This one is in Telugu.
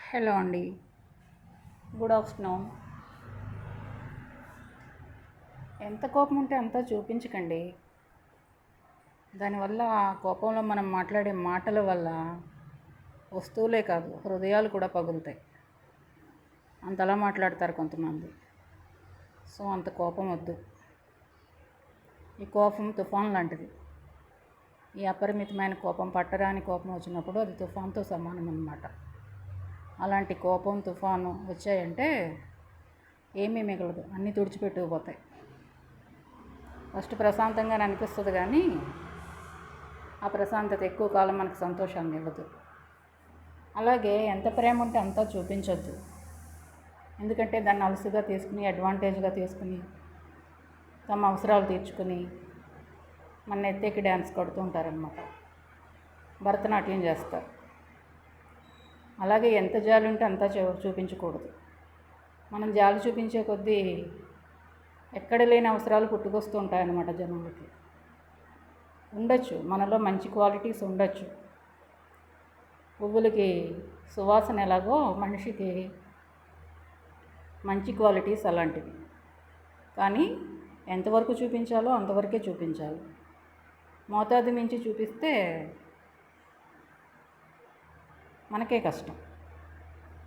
హలో అండి. Good afternoon. ఎంత కోపం ఉంటే అంతా చూపించకండి. దానివల్ల ఆ కోపంలో మనం మాట్లాడే మాటల వల్ల వస్తువులే కాదు హృదయాలు కూడా పగులుతాయి. అంతలా మాట్లాడతారు కొంతమంది. సో అంత కోపం వద్దు. ఈ కోపం తుఫాన్ లాంటిది. ఈ అపరిమితమైన కోపం, పట్టరాని కోపం వచ్చినప్పుడు అది తుఫాన్తో సమానం అన్నమాట. అలాంటి కోపం, తుఫాను వచ్చాయంటే ఏమీ మిగలదు, అన్నీ తుడిచిపెట్టుకుపోతాయి. ఫస్ట్ ప్రశాంతంగానే అనిపిస్తుంది, కానీ ఆ ప్రశాంతత ఎక్కువ కాలం మనకు సంతోషాన్ని ఇవ్వదు. అలాగే ఎంత ప్రేమ ఉంటే అంతా చూపించొద్దు. ఎందుకంటే దాన్ని అలసుగా తీసుకుని, అడ్వాంటేజ్గా తీసుకుని, తమ అవసరాలు తీర్చుకుని మన ఎత్తేకి డ్యాన్స్ కొడుతూ ఉంటారనమాట. భరతనాట్యం చేస్తారు. అలాగే ఎంత జాలి ఉంటే అంతా చూపించకూడదు. మనం జాలి చూపించే కొద్దీ ఎక్కడ లేని అవసరాలు పుట్టుకొస్తూ ఉంటాయన్నమాట జనాలకి. ఉండొచ్చు, మనలో మంచి క్వాలిటీస్ ఉండొచ్చు. పువ్వులకి సువాసన ఎలాగో మనిషికి మంచి క్వాలిటీస్ అలాంటివి. కానీ ఎంతవరకు చూపించాలో అంతవరకే చూపించాలి. మోతాదు మించి చూపిస్తే మనకే కష్టం.